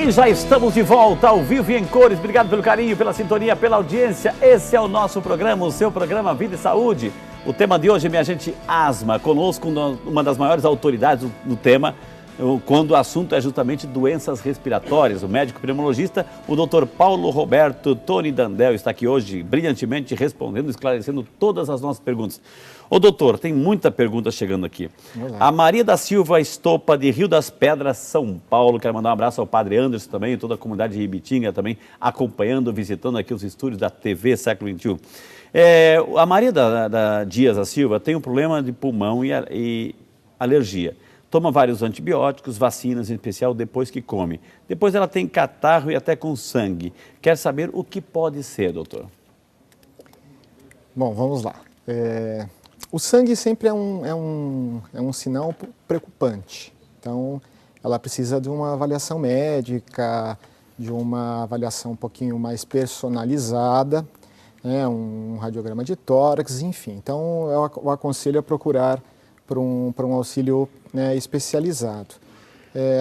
E já estamos de volta, ao vivo e em cores. Obrigado pelo carinho, pela sintonia, pela audiência. Esse é o nosso programa, o seu programa Vida e Saúde. O tema de hoje, minha gente, asma. Conosco uma das maiores autoridades no tema, quando o assunto é justamente doenças respiratórias. O médico pneumologista, o Dr. Paulo Roberto Tony Dandel, está aqui hoje brilhantemente respondendo, esclarecendo todas as nossas perguntas. Ô doutor, tem muita pergunta chegando aqui. A Maria da Silva Estopa, de Rio das Pedras, São Paulo. Quero mandar um abraço ao Padre Anderson também, toda a comunidade de Ibitinga também, acompanhando, visitando aqui os estúdios da TV Século XXI. A Maria da Dias da Silva tem um problema de pulmão e alergia. Toma vários antibióticos, vacinas em especial depois que come. Depois ela tem catarro e até com sangue. Quer saber o que pode ser, doutor? Bom, vamos lá. O sangue sempre é um sinal preocupante. Então, ela precisa de uma avaliação médica, de uma avaliação um pouquinho mais personalizada, né, um radiograma de tórax, enfim. Então, eu aconselho a procurar por um auxílio, né, especializado.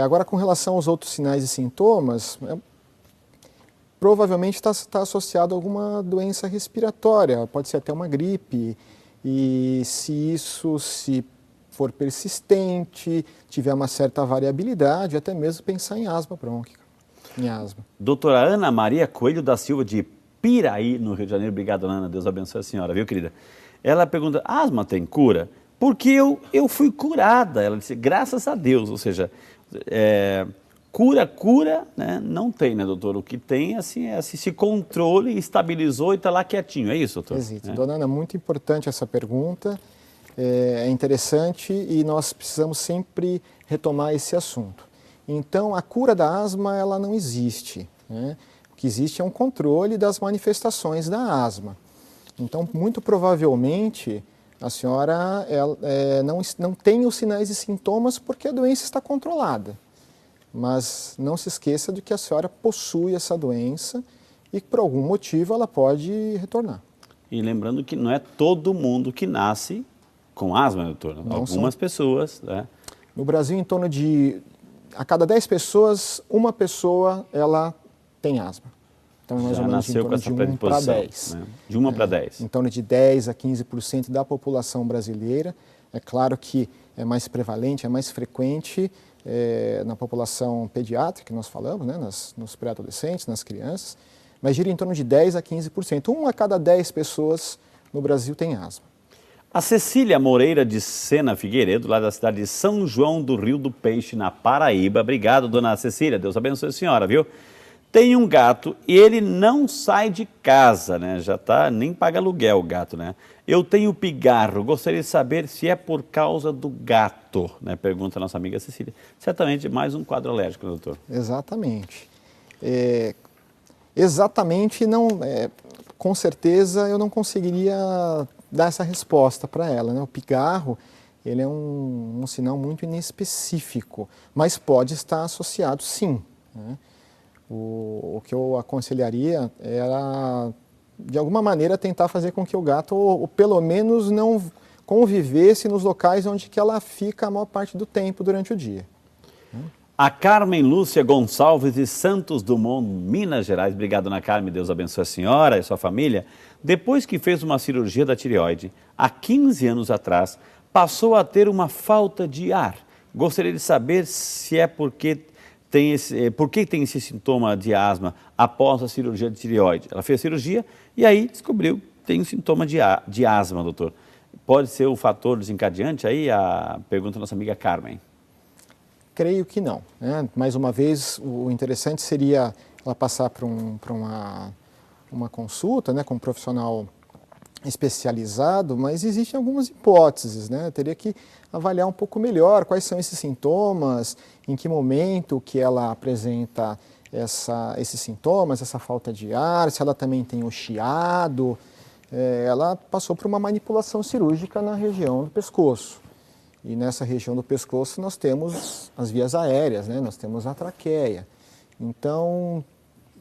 Agora, com relação aos outros sinais e sintomas, provavelmente está associado a alguma doença respiratória, pode ser até uma gripe. E se for persistente, tiver uma certa variabilidade, até mesmo pensar em asma brônquica, em asma. Doutora Ana Maria Coelho da Silva, de Piraí, no Rio de Janeiro. Obrigado, Ana. Deus abençoe a senhora, viu, querida? Ela pergunta, asma tem cura? Porque eu fui curada. Ela disse, graças a Deus. Ou seja, cura, né? Não tem, né, doutor? O que tem, assim, é se controle, estabilizou e está lá quietinho. É isso, doutor? Exato. Dona Ana, muito importante essa pergunta. É interessante e nós precisamos sempre retomar esse assunto. Então, a cura da asma, ela não existe, né? O que existe é um controle das manifestações da asma. Então, muito provavelmente, a senhora não tem os sinais e sintomas porque a doença está controlada. Mas não se esqueça de que a senhora possui essa doença e que por algum motivo ela pode retornar. E lembrando que não é todo mundo que nasce com asma, doutor. Algumas pessoas, né? No Brasil, em torno de, a cada 10 pessoas, uma pessoa ela tem asma. Então, mais ou menos em torno de 1 para 10. Né? De 1 para 10. Em torno de 10 a 15% da população brasileira. É claro que é mais prevalente, é mais frequente na população pediátrica, que nós falamos, né, nos pré-adolescentes, nas crianças, mas gira em torno de 10 a 15%. 1 a cada 10 pessoas no Brasil tem asma. A Cecília Moreira de Sena Figueiredo, lá da cidade de São João do Rio do Peixe, na Paraíba. Obrigado, dona Cecília. Deus abençoe a senhora, viu? Tem um gato e ele não sai de casa, né? Nem paga aluguel o gato, né? Eu tenho pigarro, gostaria de saber se é por causa do gato, né? Pergunta a nossa amiga Cecília. Certamente mais um quadro alérgico, doutor. Exatamente. Exatamente, não, com certeza eu não conseguiria dar essa resposta para ela, né? O pigarro, ele é um sinal muito inespecífico, mas pode estar associado sim, né? O que eu aconselharia era, de alguma maneira, tentar fazer com que o gato, ou pelo menos, não convivesse nos locais onde que ela fica a maior parte do tempo durante o dia. A Carmen Lúcia Gonçalves de Santos Dumont, Minas Gerais. Obrigado, Ana Carmen. Deus abençoe a senhora e a sua família. Depois que fez uma cirurgia da tireoide, há 15 anos atrás, passou a ter uma falta de ar. Gostaria de saber se é por que tem esse sintoma de asma após a cirurgia de tireoide. Ela fez a cirurgia e aí descobriu que tem um sintoma de asma, doutor. Pode ser o fator desencadeante aí? A pergunta da nossa amiga Carmen. Creio que não, né? Mais uma vez, o interessante seria ela passar por uma consulta, né, com um profissional especializado, mas existem algumas hipóteses, né? Eu teria que avaliar um pouco melhor quais são esses sintomas, em que momento que ela apresenta esses sintomas, essa falta de ar, se ela também tem o chiado. Ela passou por uma manipulação cirúrgica na região do pescoço. E nessa região do pescoço nós temos as vias aéreas, né? Nós temos a traqueia. Então,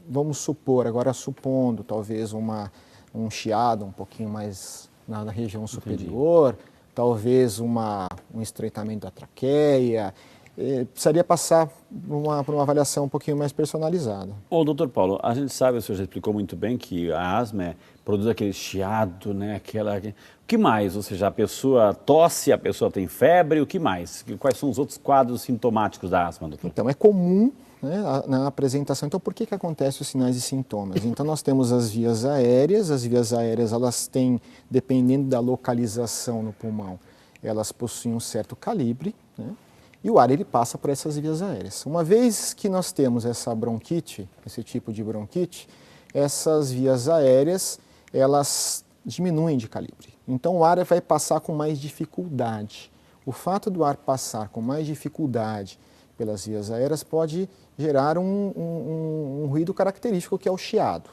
vamos supor, agora supondo talvez um chiado um pouquinho mais na região superior, talvez um estreitamento da traqueia, precisaria passar por uma avaliação um pouquinho mais personalizada. Ô, doutor Paulo, a gente sabe, o senhor já explicou muito bem que a asma produz aquele chiado, né? O que mais? Ou seja, a pessoa tosse, a pessoa tem febre, o que mais? Quais são os outros quadros sintomáticos da asma, doutor? Então, é comum, né, na apresentação. Então, por que acontecem os sinais e sintomas? Então, nós temos as vias aéreas. As vias aéreas, elas têm, dependendo da localização no pulmão, elas possuem um certo calibre, né? E o ar, ele passa por essas vias aéreas. Uma vez que nós temos essa bronquite, esse tipo de bronquite, essas vias aéreas, elas diminuem de calibre. Então, o ar vai passar com mais dificuldade. O fato do ar passar com mais dificuldade pelas vias aéreas pode gerar um ruído característico, que é o chiado.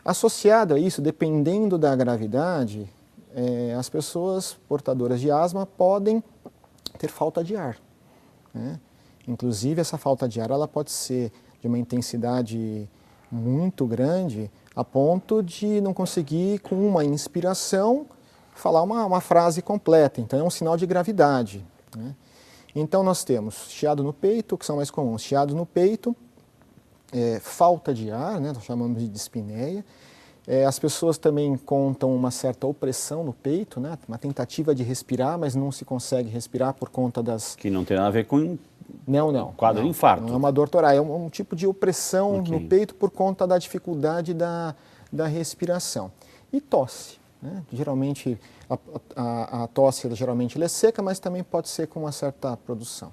Associado a isso, dependendo da gravidade, as pessoas portadoras de asma podem ter falta de ar, né? Inclusive, essa falta de ar ela pode ser de uma intensidade muito grande, a ponto de não conseguir, com uma inspiração, falar uma frase completa. Então, é um sinal de gravidade, né? Então, nós temos chiado no peito, que são mais comuns. Chiado no peito, falta de ar, né? Nós chamamos de dispneia. As pessoas também contam uma certa opressão no peito, né? Uma tentativa de respirar, mas não se consegue respirar por conta das... Que não tem nada a ver com quadro não, de infarto. Não é uma dor torácica, é um tipo de opressão no peito por conta da dificuldade da respiração. E tosse, né? Geralmente, a tosse geralmente ela é seca, mas também pode ser com uma certa produção.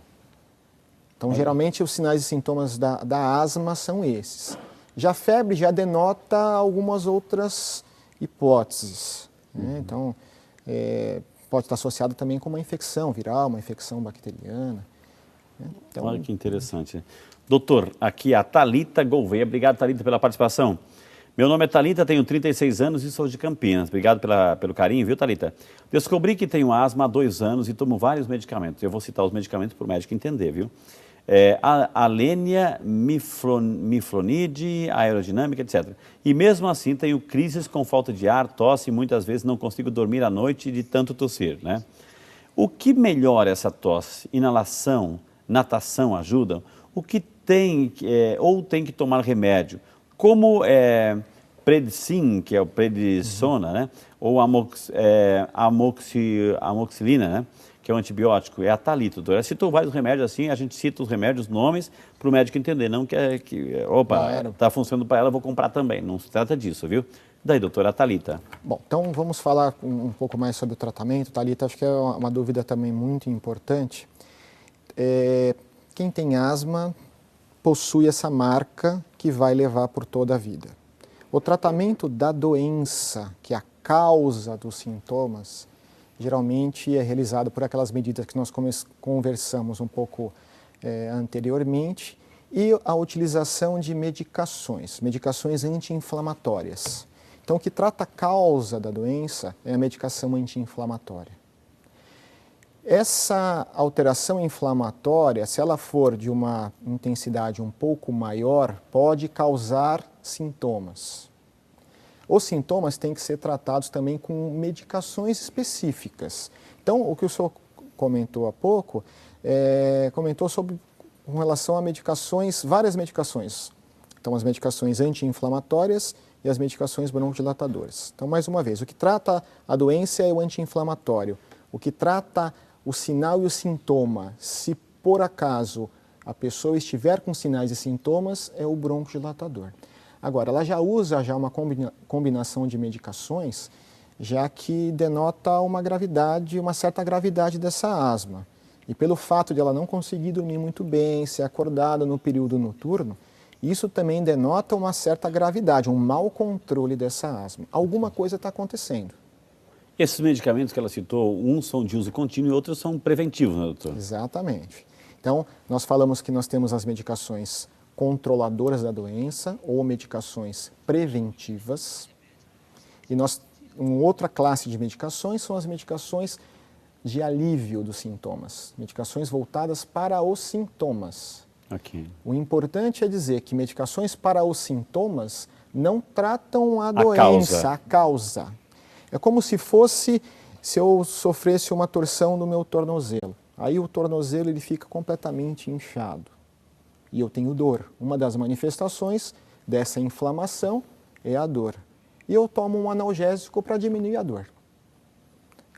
Então, geralmente, os sinais e sintomas da asma são esses. Já a febre já denota algumas outras hipóteses, né? Então, pode estar associado também com uma infecção viral, uma infecção bacteriana, né? Então, olha que interessante. Doutor, aqui a Thalita Gouveia. Obrigado, Thalita, pela participação. Meu nome é Thalita, tenho 36 anos e sou de Campinas. Obrigado pelo carinho, viu, Thalita? Descobri que tenho asma há 2 anos e tomo vários medicamentos. Eu vou citar os medicamentos para o médico entender, viu? Alenia, miflonide, aerodinâmica, etc. E mesmo assim tenho crises com falta de ar, tosse e muitas vezes não consigo dormir à noite de tanto tossir, né? O que melhora essa tosse? Inalação, natação ajudam? O que tem, ou tem que tomar remédio? Como Predsim, que é o prednisona, né? Ou amoxicilina, né? Que é um antibiótico, é a Thalita, doutor. Ela citou vários remédios assim, a gente cita os remédios, os nomes, para o médico entender, não opa, está funcionando para ela, vou comprar também. Não se trata disso, viu? Daí, doutora, a Thalita. Bom, então vamos falar um pouco mais sobre o tratamento. Thalita, acho que é uma dúvida também muito importante. Quem tem asma possui essa marca que vai levar por toda a vida. O tratamento da doença, que é a causa dos sintomas, geralmente é realizado por aquelas medidas que nós conversamos um pouco anteriormente, e a utilização de medicações anti-inflamatórias. Então, o que trata a causa da doença é a medicação anti-inflamatória. Essa alteração inflamatória, se ela for de uma intensidade um pouco maior, pode causar sintomas. Os sintomas têm que ser tratados também com medicações específicas. Então, o que o senhor comentou há pouco, comentou com relação a medicações, várias medicações. Então, as medicações anti-inflamatórias e as medicações broncodilatadoras. Então, mais uma vez, o que trata a doença é o anti-inflamatório. O que trata o sinal e o sintoma, se por acaso a pessoa estiver com sinais e sintomas, é o broncodilatador. Agora, ela já usa uma combinação de medicações, já que denota uma certa gravidade dessa asma. E pelo fato de ela não conseguir dormir muito bem, ser acordada no período noturno, isso também denota uma certa gravidade, um mau controle dessa asma. Alguma coisa está acontecendo. Esses medicamentos que ela citou, uns são de uso contínuo e outros são preventivos, né, doutor? Exatamente. Então, nós falamos que nós temos as medicações controladoras da doença ou medicações preventivas. E uma outra classe de medicações são as medicações de alívio dos sintomas, medicações voltadas para os sintomas. Okay. O importante é dizer que medicações para os sintomas não tratam a doença, a causa. É como se eu sofresse uma torção no meu tornozelo. Aí o tornozelo ele fica completamente inchado e eu tenho dor. Uma das manifestações dessa inflamação é a dor. E eu tomo um analgésico para diminuir a dor.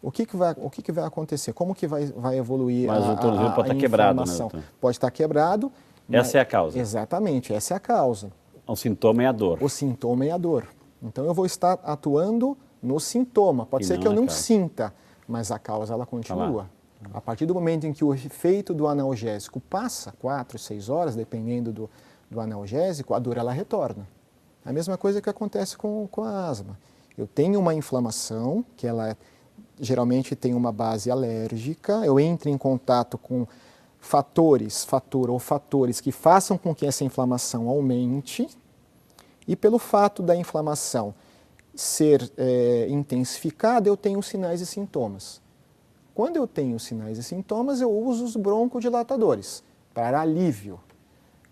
O que vai acontecer? Como que vai evoluir Mas o tornozelo pode estar quebrado, né, doutor? Pode estar quebrado. Essa é a causa? Exatamente, essa é a causa. O sintoma é a dor. O sintoma é a dor. Então eu vou estar atuando no sintoma. Pode ser que eu não sinta, mas a causa ela continua. A partir do momento em que o efeito do analgésico passa, 4, 6 horas, dependendo do analgésico, a dor ela retorna. A mesma coisa que acontece com a asma. Eu tenho uma inflamação, que ela geralmente tem uma base alérgica, eu entro em contato com fatores que façam com que essa inflamação aumente, e pelo fato da inflamação ser intensificada, eu tenho sinais e sintomas. Quando eu tenho sinais e sintomas, eu uso os broncodilatadores para alívio,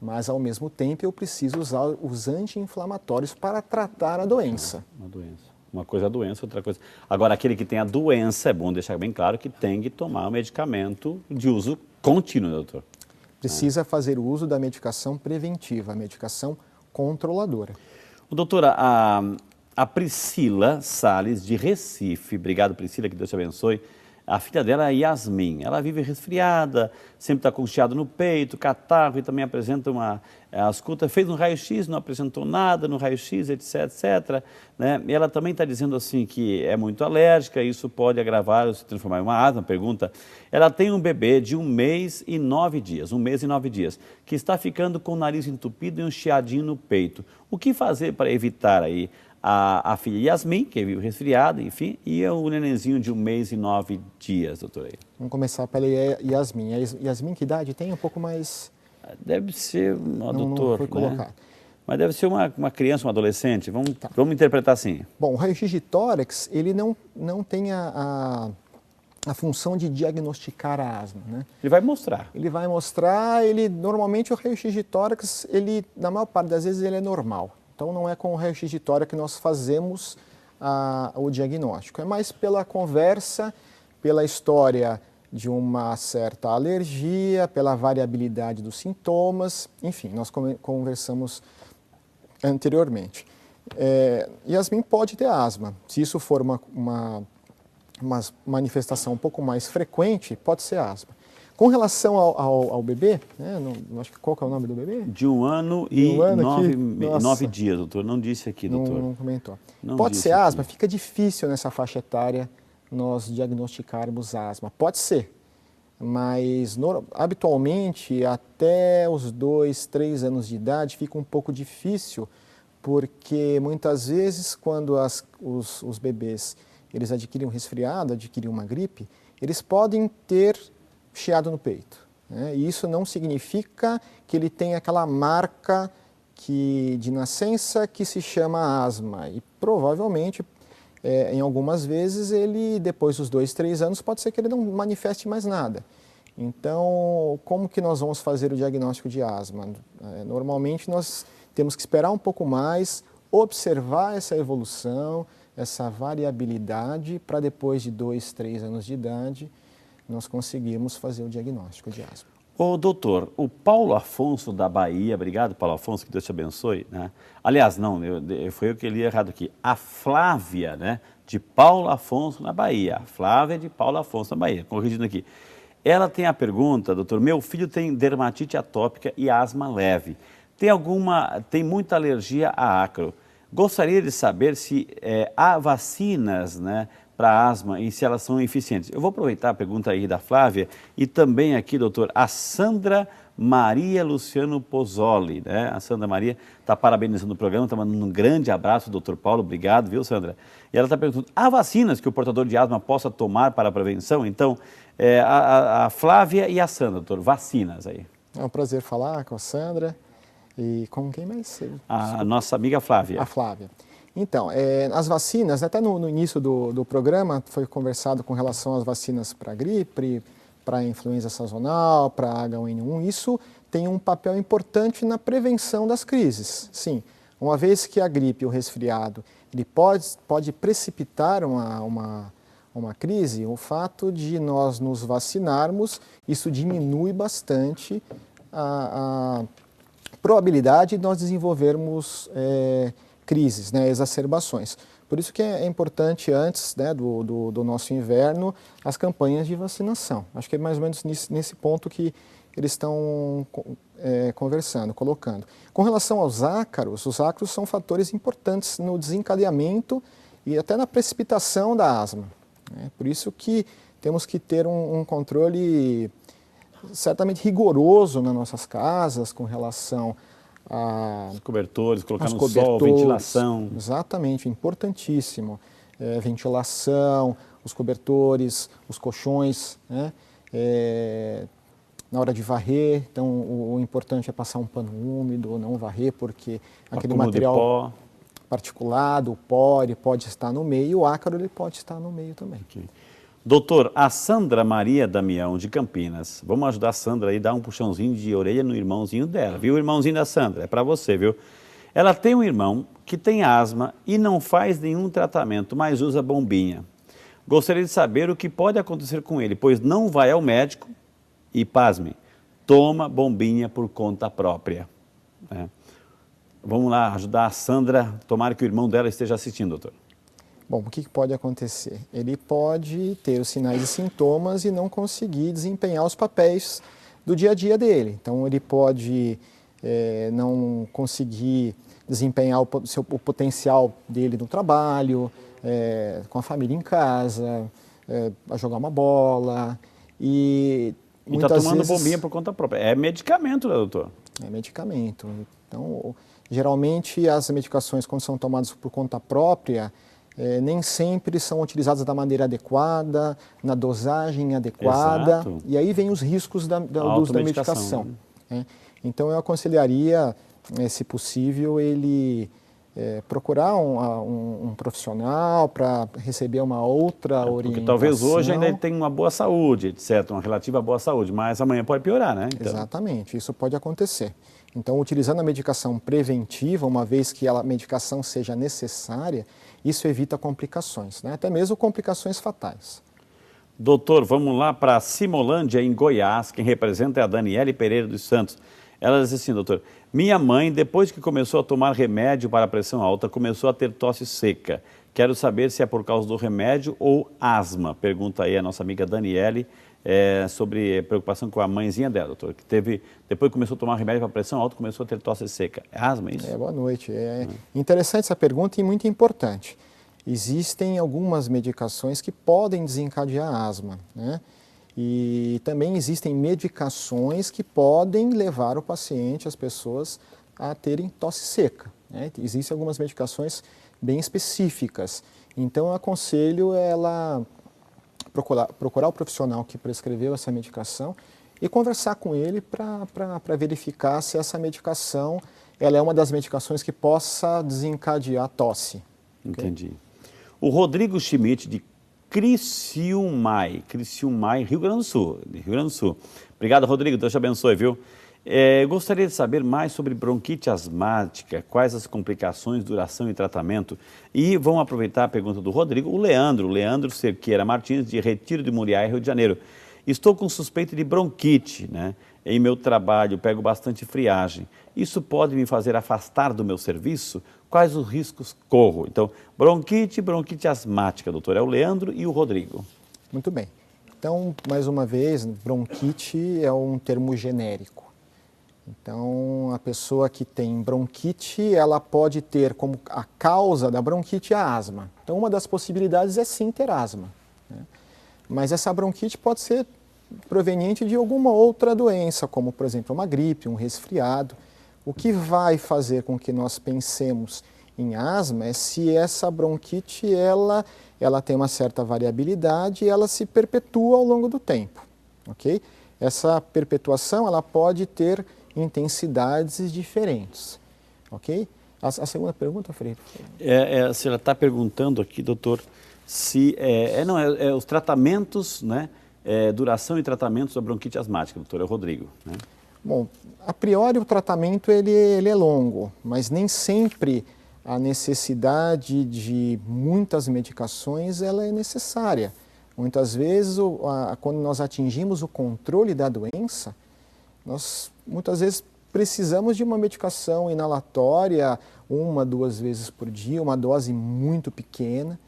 mas ao mesmo tempo eu preciso usar os anti-inflamatórios para tratar a doença. Uma doença. Uma coisa é a doença, outra coisa. Agora, aquele que tem a doença, é bom deixar bem claro que tem que tomar o medicamento de uso contínuo, doutor. Precisa fazer uso da medicação preventiva, a medicação controladora. Doutora, a Priscila Salles, de Recife, obrigado Priscila, que Deus te abençoe. A filha dela é Yasmin, ela vive resfriada, sempre está com chiado no peito, catarro e também apresenta ausculta, fez um raio-x, não apresentou nada no raio-x, etc, etc. Né? E ela também está dizendo assim que é muito alérgica, isso pode agravar, se transformar em uma asma. Pergunta, ela tem um bebê de 1 mês e 9 dias, 1 mês e 9 dias, que está ficando com o nariz entupido e um chiadinho no peito. O que fazer para evitar aí a filha Yasmin, que vive resfriada, enfim, e o nenenzinho de 1 mês e 9 dias, doutora? Vamos começar pela Yasmin. Yasmin, que idade tem? Um pouco mais... Deve ser uma doutora, não foi colocado. Né? Mas deve ser uma criança, um adolescente, vamos interpretar assim. Bom, o raio-x de tórax, ele não tem a função de diagnosticar a asma, né? Ele vai mostrar. Ele vai mostrar, normalmente o raio-x de tórax, na maior parte das vezes, ele é normal. Então, não é com o raio-x de tórax que nós fazemos o diagnóstico. É mais pela conversa, pela história de uma certa alergia, pela variabilidade dos sintomas, enfim, nós conversamos anteriormente. Yasmin pode ter asma. Se isso for uma manifestação um pouco mais frequente, pode ser asma. Com relação ao bebê, né, acho que qual que é o nome do bebê? De 1 ano e 9 dias, doutor. Não disse aqui, doutor. Não comentou. Pode ser asma? Fica difícil nessa faixa etária nós diagnosticarmos asma. Pode ser, mas habitualmente até os 2, 3 anos de idade fica um pouco difícil, porque muitas vezes quando os bebês eles adquirem um resfriado, adquirem uma gripe, eles podem ter chiado no peito, né? E isso não significa que ele tem aquela marca de nascença que se chama asma. E provavelmente, em algumas vezes, ele depois dos 2, 3 anos, pode ser que ele não manifeste mais nada. Então, como que nós vamos fazer o diagnóstico de asma? Normalmente nós temos que esperar um pouco mais, observar essa evolução, essa variabilidade, para depois de 2, 3 anos de idade, nós conseguimos fazer o diagnóstico de asma. Ô, doutor, o Paulo Afonso da Bahia, obrigado, Paulo Afonso, que Deus te abençoe, né? Aliás, não, foi eu que li errado aqui. A Flávia, né, de Paulo Afonso na Bahia. A Flávia de Paulo Afonso na Bahia, corrigindo aqui. Ela tem a pergunta, doutor, meu filho tem dermatite atópica e asma leve. Tem muita alergia a ácaro. Gostaria de saber se há vacinas, né, para asma e se elas são eficientes. Eu vou aproveitar a pergunta aí da Flávia e também aqui, doutor, a Sandra Maria Luciano Pozzoli, né? A Sandra Maria está parabenizando o programa, está mandando um grande abraço, doutor Paulo, obrigado, viu, Sandra? E ela está perguntando, há vacinas que o portador de asma possa tomar para a prevenção? Então, a Flávia e a Sandra, doutor, vacinas aí. É um prazer falar com a Sandra e com quem mais? A nossa amiga Flávia. A Flávia. Então, as vacinas, até no início do programa foi conversado com relação às vacinas para gripe, para influenza sazonal, para H1N1, isso tem um papel importante na prevenção das crises. Sim, uma vez que a gripe, o resfriado, ele pode precipitar uma crise, o fato de nós nos vacinarmos, isso diminui bastante a probabilidade de nós desenvolvermos crises, né, exacerbações. Por isso que é importante, antes, né, do nosso inverno, as campanhas de vacinação. Acho que é mais ou menos nesse ponto que eles estão conversando, colocando. Com relação aos ácaros, os ácaros são fatores importantes no desencadeamento e até na precipitação da asma. Né? Por isso que temos que ter um controle certamente rigoroso nas nossas casas com relação os cobertores, colocar no sol, ventilação. Exatamente, importantíssimo. Ventilação, os cobertores, os colchões, né? Na hora de varrer, então o importante é passar um pano úmido, não varrer, porque aquele material particulado, o pó, ele pode estar no meio, o ácaro ele pode estar no meio também. Okay. Doutor, a Sandra Maria Damião, de Campinas. Vamos ajudar a Sandra aí a dar um puxãozinho de orelha no irmãozinho dela, viu? O irmãozinho da Sandra, é para você, viu? Ela tem um irmão que tem asma e não faz nenhum tratamento, mas usa bombinha. Gostaria de saber o que pode acontecer com ele, pois não vai ao médico e, pasme, toma bombinha por conta própria. Vamos lá ajudar a Sandra, tomara que o irmão dela esteja assistindo, doutor. Bom, o que pode acontecer? Ele pode ter os sinais e sintomas e não conseguir desempenhar os papéis do dia a dia dele. Então, ele pode não conseguir desempenhar o potencial dele no trabalho, com a família em casa, a jogar uma bola. E está tomando bombinha por conta própria. É medicamento, né, doutor? É medicamento. Então, geralmente, as medicações, quando são tomadas por conta própria, nem sempre são utilizadas da maneira adequada, na dosagem adequada. Exato. E aí vem os riscos do uso da medicação. Né? Então, eu aconselharia, se possível, ele procurar um profissional para receber uma outra orientação. Porque talvez hoje ainda ele tenha uma boa saúde, etc., uma relativa boa saúde, mas amanhã pode piorar, né? Então... Exatamente, isso pode acontecer. Então, utilizando a medicação preventiva, uma vez que a medicação seja necessária, isso evita complicações, né? Até mesmo complicações fatais. Doutor, vamos lá para Simolândia, em Goiás. Quem representa é a Daniele Pereira dos Santos. Ela diz assim, doutor, minha mãe, depois que começou a tomar remédio para a pressão alta, começou a ter tosse seca. Quero saber se é por causa do remédio ou asma. Pergunta aí a nossa amiga Daniele sobre preocupação com a mãezinha dela, doutor, que depois que começou a tomar remédio para a pressão alta, começou a ter tosse seca. É asma isso? Boa noite. Interessante essa pergunta e muito importante. Existem algumas medicações que podem desencadear asma, né? E também existem medicações que podem levar o paciente, as pessoas, a terem tosse seca, né? Existem algumas medicações bem específicas. Então, eu aconselho ela procurar o profissional que prescreveu essa medicação e conversar com ele para verificar se essa medicação ela é uma das medicações que possa desencadear a tosse. Entendi. Okay? O Rodrigo Schmidt, de Criciúmai, Rio Grande do Sul. Obrigado, Rodrigo, Deus te abençoe, viu? Gostaria de saber mais sobre bronquite asmática, quais as complicações, duração e tratamento. E vamos aproveitar a pergunta do Rodrigo, o Leandro Cerqueira Martins, de Retiro de Muriá, Rio de Janeiro. Estou com suspeita de bronquite, né? Em meu trabalho, pego bastante friagem. Isso pode me fazer afastar do meu serviço? Quais os riscos corro? Então, bronquite asmática, doutor. É o Leandro e o Rodrigo. Muito bem. Então, mais uma vez, bronquite é um termo genérico. Então, a pessoa que tem bronquite, ela pode ter como a causa da bronquite a asma. Então, uma das possibilidades é sim ter asma, né? Mas essa bronquite pode ser proveniente de alguma outra doença, como, por exemplo, uma gripe, um resfriado. O que vai fazer com que nós pensemos em asma é se essa bronquite ela tem uma certa variabilidade e ela se perpetua ao longo do tempo, ok? Essa perpetuação ela pode ter intensidades diferentes, ok? A segunda pergunta, Freire? A senhora está perguntando aqui, doutor, se os tratamentos, né? Duração e tratamentos da bronquite asmática, doutor, é o Rodrigo, né? Bom, a priori o tratamento ele é longo, mas nem sempre a necessidade de muitas medicações ela é necessária. Muitas vezes, quando nós atingimos o controle da doença, nós muitas vezes precisamos de uma medicação inalatória 1, 2 vezes por dia, uma dose muito pequena,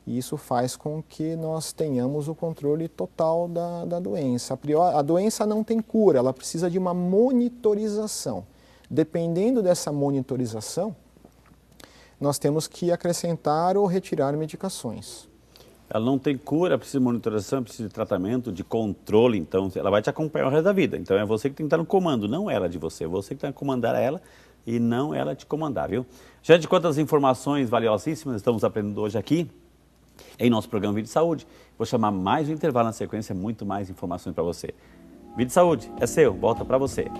e isso faz com que nós tenhamos o controle total da doença. A doença não tem cura, ela precisa de uma monitorização. Dependendo dessa monitorização, nós temos que acrescentar ou retirar medicações. Ela não tem cura, precisa de monitoração, precisa de tratamento, de controle, então ela vai te acompanhar o resto da vida. Então é você que tem que estar no comando, não ela de você. Você que tem que comandar ela e não ela te comandar, viu? Gente, quantas informações valiosíssimas estamos aprendendo hoje aqui em nosso programa Vida e Saúde. Vou chamar mais um intervalo na sequência, muito mais informações para você. Vida e Saúde, é seu, volta para você.